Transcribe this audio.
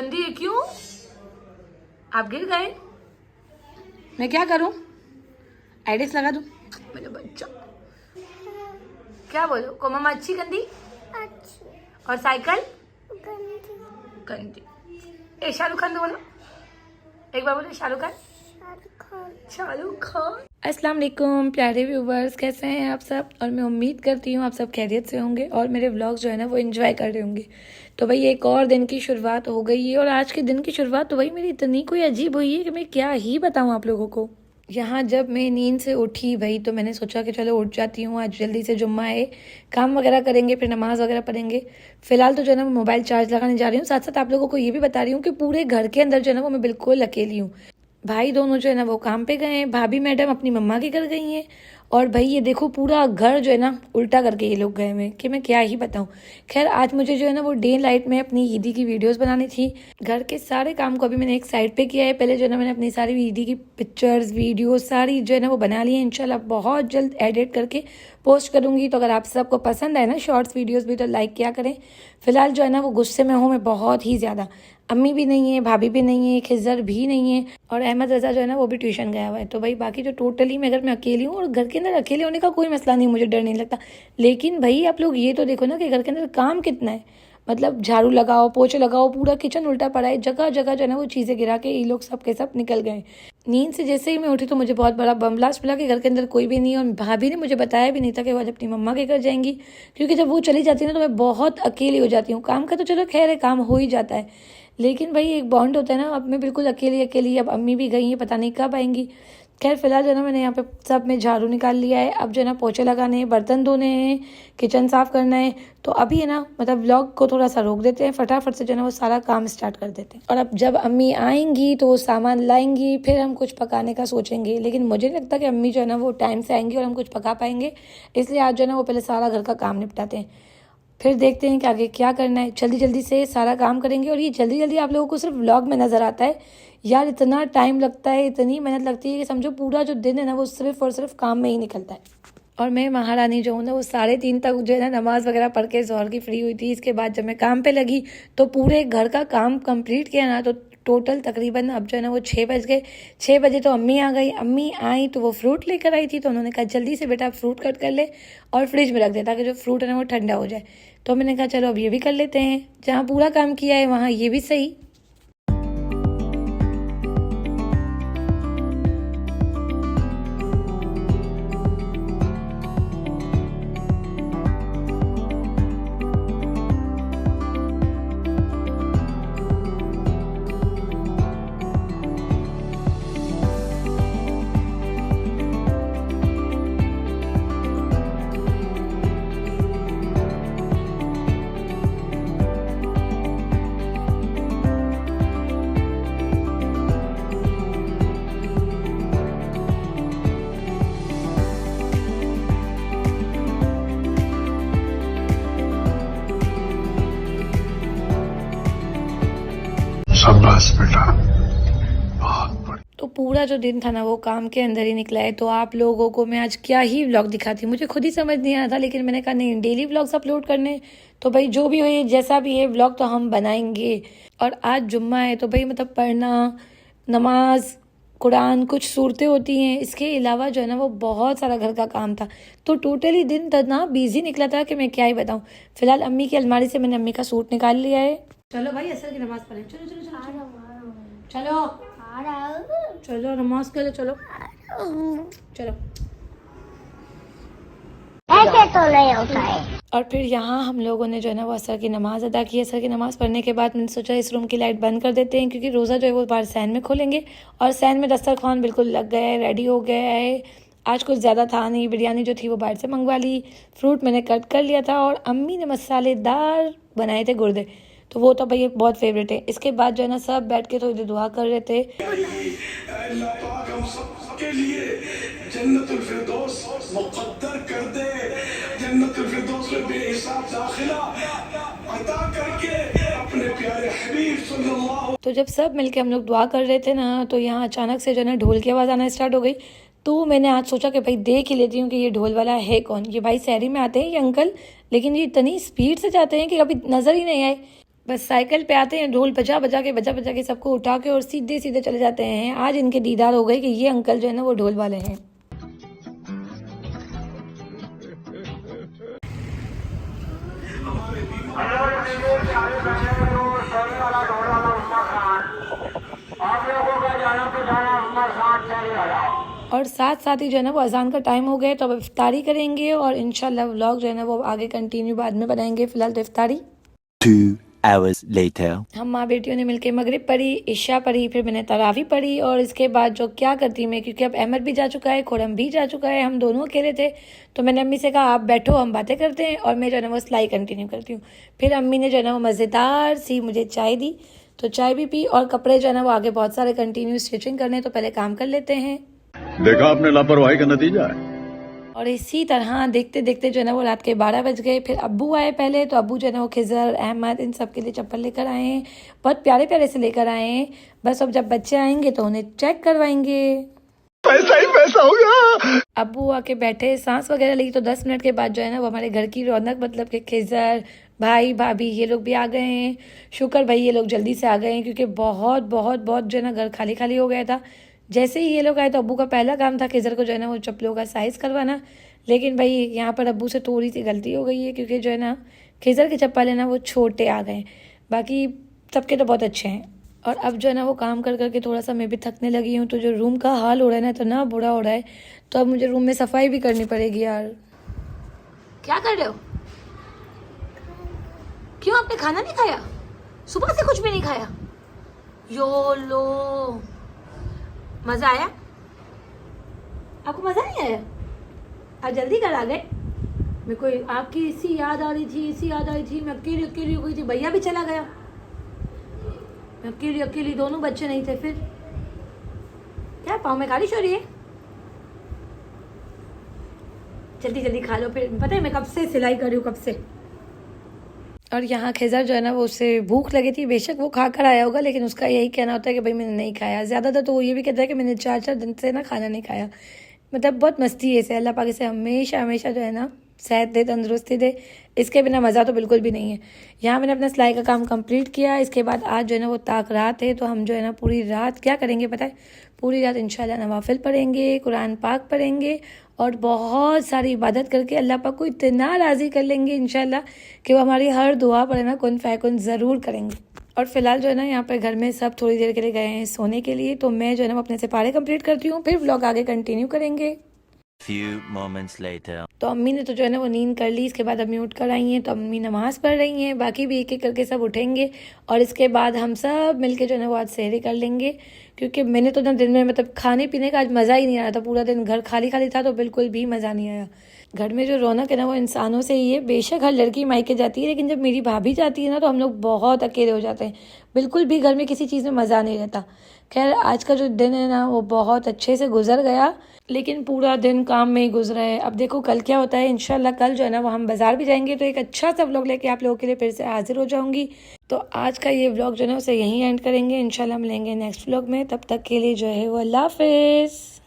गंदी है। क्यों? आप गिर गए? मैं क्या करूं? एडिस लगा दूं? मेरा बच्चा क्या बोलो? को मम्मा अच्छी गंदी? अच्छी। और साइकिल? गंदी। गंदी। ए शाहरुख खान तो बोलो, एक बार बोलो शाहरुख खान। शाहरुख खान। अस्सलाम वालेकुम प्यारे व्यूवर्स, कैसे हैं आप सब? और मैं उम्मीद करती हूँ आप सब खैरियत से होंगे और मेरे व्लॉग्स जो है ना वो एंजॉय कर रहे होंगे। तो भाई एक और दिन की शुरुआत हो गई है और आज के दिन की शुरुआत तो भाई मेरी इतनी कोई अजीब हुई है कि मैं क्या ही बताऊँ आप लोगों को। यहाँ जब मैं नींद से उठी भाई तो मैंने सोचा कि चलो उठ जाती हूँ, आज जल्दी से जुम्मा है, काम वगैरह करेंगे, फिर नमाज वगैरह पढ़ेंगे। फिलहाल तो जो है ना मैं मोबाइल चार्ज लगाने जा रही हूँ, साथ साथ आप लोगों को ये भी बता रही हूँ कि पूरे घर के अंदर जो है ना वो मैं बिल्कुल अकेली हूँ। भाई दोनों जो है ना वो काम पे गए हैं, भाभी मैडम अपनी मम्मा के घर गई हैं और भाई ये देखो पूरा घर जो है ना उल्टा करके ये लोग गए हुए कि मैं क्या ही बताऊं। खैर आज मुझे जो है ना वो डे लाइट में अपनी ईदी की वीडियोस बनानी थी। घर के सारे काम को अभी मैंने एक साइड पे किया है। पहले जो है ना मैंने अपनी सारी ईदी की पिक्चर्स वीडियोस सारी जो है ना वो बना ली है। इंशाल्लाह बहुत जल्द एडिट करके पोस्ट करूंगी। तो अगर आप सबको पसंद आए ना शॉर्ट्स वीडियोस भी तो लाइक किया करें। फिलहाल जो है ना वो गुस्से में हूँ मैं बहुत ही ज़्यादा। अम्मी भी नहीं है, भाभी भी नहीं है, खिज़र भी नहीं है और अहमद रज़ा जो है ना वो भी ट्यूशन गया हुआ है। तो भाई बाकी जो टोटली मैं अगर मैं अकेली हूँ और घर के अंदर अकेले होने का कोई मसला नहीं, मुझे डर नहीं लगता। लेकिन भाई आप लोग ये तो देखो ना कि घर के अंदर काम कितना है। मतलब झाड़ू लगाओ, पोछे लगाओ, पूरा किचन उल्टा पड़ा है, जगह जगह जो है ना वो चीज़ें गिरा के ये लोग सब के सब निकल गए। नींद से जैसे ही मैं उठी तो मुझे बहुत बड़ा बम ब्लास्ट मिला कि घर के अंदर कोई भी नहीं है और भाभी ने मुझे बताया भी नहीं था कि वो आज अपनी मम्मा के घर जाएंगी, क्योंकि जब वो चली जाती है ना तो मैं बहुत अकेली हो जाती हूँ। काम का तो चलो खैर है, काम हो ही जाता है, लेकिन भाई एक बॉन्ड होता है ना। अब मैं बिल्कुल अकेली अकेली, अब अम्मी भी गई हैं, पता नहीं कब आएंगी। खैर फिलहाल जो है ना मैंने यहाँ पे सब में झाड़ू निकाल लिया है। अब जो है ना पोछे लगाने हैं, बर्तन धोने हैं, किचन साफ़ करना है। तो अभी है ना मतलब व्लॉग को थोड़ा सा रोक देते हैं, फटाफट से जो है ना वो सारा काम स्टार्ट कर देते हैं। और अब जब अम्मी आएंगी तो वो सामान लाएंगी, फिर हम कुछ पकाने का सोचेंगे। लेकिन मुझे नहीं लगता कि अम्मी जो है ना वो टाइम से आएंगी और हम कुछ पका पाएंगे, इसलिए आज जो है ना वो पहले सारा घर का काम निपटाते हैं, फिर देखते हैं कि आगे क्या करना है। जल्दी जल्दी से सारा काम करेंगे। और ये जल्दी जल्दी आप लोगों को सिर्फ व्लॉग में नज़र आता है यार, इतना टाइम लगता है, इतनी मेहनत लगती है कि समझो पूरा जो दिन है ना वो सिर्फ और सिर्फ काम में ही निकलता है। और मैं महारानी जो हूँ ना वो 3:30 तक जो है ना नमाज़ वगैरह पढ़ के ज़ोहर की फ्री हुई थी। इसके बाद जब मैं काम पे लगी तो पूरे घर का काम कंप्लीट किया ना तो टोटल तकरीबन अब जो है ना वो 6 बज गए। 6 बजे तो अम्मी आ गई। अम्मी आई तो वो फ्रूट लेकर आई थी, तो उन्होंने कहा जल्दी से बेटा फ्रूट कट कर ले और फ्रिज में रख दे ताकि जो फ्रूट है ना वो ठंडा हो जाए। तो मैंने कहा चलो अब ये भी कर लेते हैं, जहाँ पूरा काम किया है वहाँ ये भी सही। शाबाश बेटा। तो पूरा जो दिन था ना वो काम के अंदर ही निकला है। तो आप लोगों को मैं आज क्या ही व्लॉग दिखाती, मुझे खुद ही समझ नहीं आ रहा था, लेकिन मैंने कहा नहीं डेली व्लॉग्स अपलोड करने, तो भाई जो भी हो जैसा भी है व्लॉग तो हम बनाएंगे। और आज जुम्मा है तो भाई मतलब पढ़ना, नमाज, कुरान, कुछ सूरतें होती हैं, इसके अलावा जो है ना वो बहुत सारा घर का काम था। तो टोटली दिन इतना बिजी निकला था कि मैं क्या ही बताऊँ। फिलहाल अम्मी की अलमारी से मैंने अम्मी का सूट निकाल लिया है। चलो भाई असर की नमाज पढ़ें, चलो चलो चलो चलो चलो नमाज के लिए चलो चलो। ऐसे तो नहीं होता है। और फिर यहाँ हम लोगों ने जो है ना वो असर की नमाज़ अदा की। असर की नमाज़ पढ़ने के बाद मैंने सोचा इस रूम की लाइट बंद कर देते हैं, क्योंकि रोज़ा जो है वो बाहर सैन में खोलेंगे। और सैन में दस्तरखान बिल्कुल लग गया है, रेडी हो गया है। आज कुछ ज़्यादा था नहीं, बिरयानी जो थी वो बाहर से मंगवा ली, फ्रूट मैंने कट कर लिया था और अम्मी ने मसालेदार बनाए थे गुर्दे, तो वो तो भाई बहुत फेवरेट है। इसके बाद जो है ना सब बैठ के थोड़ी देर दुआ कर रहे थे। जन्नतुल फिरदौस मुक़द्दर कर दे, जन्नतुल फिरदौस में बेहिसाब दाखिला अता करके अपने प्यारे हबीब सल्लल्लाहु। तो जब सब मिलके हम लोग दुआ कर रहे थे ना तो यहाँ अचानक से जो है ना ढोल की आवाज़ आना स्टार्ट हो गई। तो मैंने आज सोचा कि भाई देख ही लेती हूँ कि ये ढोल वाला है कौन। ये भाई शहरी में आते हैं ये अंकल, लेकिन ये इतनी स्पीड से जाते हैं कि कभी नज़र ही नहीं आए। बस साइकिल पे आते हैं, ढोल बजा बजा के सबको उठा के और सीधे सीधे चले जाते हैं। आज इनके दीदार हो गए कि ये अंकल जो है ना वो ढोल वाले हैं। और साथ साथ ही जो है ना वो अजान का टाइम हो गया, तो अब इफ्तारी करेंगे और इंशाल्लाह व्लॉग जो है ना वो आगे कंटिन्यू बाद में बनाएंगे। फिलहाल तो इफ्तारी। 2 hours later. हम माँ बेटियों ने मिलके मगरिब पढ़ी, इशा पढ़ी, फिर मैंने तरावी पढ़ी और इसके बाद जो क्या करती मैं, क्योंकि अब अहमद भी जा चुका है, खुरम भी जा चुका है, हम दोनों अकेले थे, तो मैंने अम्मी से कहा आप बैठो हम बातें करते हैं और मैं जो है ना वो सिलाई कंटिन्यू करती हूँ। फिर अम्मी ने जो है ना वो मज़ेदार सी मुझे चाय दी, तो चाय भी पी और कपड़े जो है ना वो आगे बहुत सारे कंटिन्यू स्टिचिंग करने, तो पहले काम कर लेते हैं। देखा आपने लापरवाही का नतीजा है। और इसी तरह देखते देखते जो है ना वो रात के 12 बज गए। फिर अब्बू आए पहले, तो अब्बू जो है ना वो खिजर, अहमद इन सब के लिए चप्पल लेकर आए हैं, बहुत प्यारे प्यारे से लेकर आए हैं। बस अब जब बच्चे आएंगे तो उन्हें चेक करवाएंगे। पैसा ही पैसा होगा। अब्बू आके बैठे, सांस वगैरह ली, तो 10 मिनट के बाद जो है ना वो हमारे घर की रौनक, मतलब कि खिजर भाई भाभी ये लोग भी आ गए हैं। शुक्र भाई ये लोग जल्दी से आ गए हैं, क्योंकि बहुत बहुत बहुत जो है ना घर खाली खाली हो गया था। जैसे ही ये लोग आए तो अब्बू का पहला काम था खिजर को जो है ना वो चप्पलों का साइज़ करवाना। लेकिन भाई यहाँ पर अब्बू से थोड़ी सी गलती हो गई है, क्योंकि जो है ना खिजर के चप्पल है ना वो छोटे आ गए, बाकी सबके तो बहुत अच्छे हैं। और अब जो है ना वो काम कर करके थोड़ा सा मैं भी थकने लगी हूँ, तो जो रूम का हाल हो रहा है ना तो ना बुरा हो रहा है, तो अब मुझे रूम में सफाई भी करनी पड़ेगी यार। क्या कर रहे हो? क्यों आपने खाना नहीं खाया? सुबह से कुछ भी नहीं खाया? यो लो, मज़ा आया? आपको मज़ा नहीं आया? आप जल्दी घर आ गए। मेरे को आपकी इसी याद आ रही थी, मैं अकेली अकेली हो गई थी, भैया भी चला गया, मैं अकेली अकेली, दोनों बच्चे नहीं थे। फिर क्या पाँव में खारिश हो रही है? जल्दी जल्दी खा लो। फिर पता है मैं कब से सिलाई कर रही हूँ, कब से। और यहाँ खिजर जो है ना वो उसे भूख लगी थी, बेशक वो खा कर आया होगा, लेकिन उसका यही कहना होता है कि भाई मैंने नहीं खाया। ज़्यादातर तो वो ये भी कहता है कि मैंने 4-4 दिन से ना खाना नहीं खाया। मतलब बहुत मस्ती है इसे, अल्लाह पाक इसे हमेशा हमेशा जो है ना सेहत दे, तंदुरुस्ती दे, इसके बिना मज़ा तो बिल्कुल भी नहीं है। यहाँ मैंने अपना सिलाई का काम कंप्लीट किया। इसके बाद आज जो है ना वो ताक रात है, तो हम जो है ना पूरी रात क्या करेंगे पता है? पूरी रात इंशाल्लाह नवाफिल पढ़ेंगे, कुरान पाक पढ़ेंगे और बहुत सारी इबादत करके अल्लाह पाक को इतना राज़ी कर लेंगे इंशाल्लाह कि वो हमारी हर दुआ पर है ना कुन फ़ैकुन ज़रूर करेंगे। और फिलहाल जो है ना यहाँ पर घर में सब थोड़ी देर के लिए गए हैं सोने के लिए, तो मैं जो है ना अपने सिपारे कंप्लीट करती हूँ, फिर व्लॉग आगे कंटिन्यू करेंगे। Few moments later. तो अम्मी ने तो जो है ना वो नींद कर ली। इसके बाद अम्मी उठ कर आई हैं, तो अम्मी नमाज़ पढ़ रही हैं, बाकी भी एक एक करके सब उठेंगे और इसके बाद हम सब मिलके जो है ना वो आज सहरी कर लेंगे। क्योंकि मैंने तो ना दिन में मतलब खाने पीने का आज मज़ा ही नहीं आया था, पूरा दिन घर खाली खाली था, तो बिल्कुल भी मज़ा नहीं आया। घर में जो रौनक है ना वो इंसानों से ही है। बेशक हर लड़की मायके जाती है, लेकिन जब मेरी भाभी जाती है ना तो हम लोग बहुत अकेले हो जाते हैं, बिल्कुल भी घर में किसी चीज़ में मज़ा नहीं रहता। खैर आज का जो दिन है ना वो बहुत अच्छे से गुजर गया, लेकिन पूरा दिन काम में ही गुजरा है। अब देखो कल क्या होता है। इंशाल्लाह कल जो है ना वो हम बाज़ार भी जाएंगे, तो एक अच्छा सा व्लॉग लेके आप लोगों के लिए फिर से हाजिर हो जाऊंगी। तो आज का ये व्लॉग जो है ना उसे यहीं एंड करेंगे। इंशाल्लाह मिलेंगे नेक्स्ट व्लॉग में, तब तक के लिए जो है वो अल्लाह हाफिज़।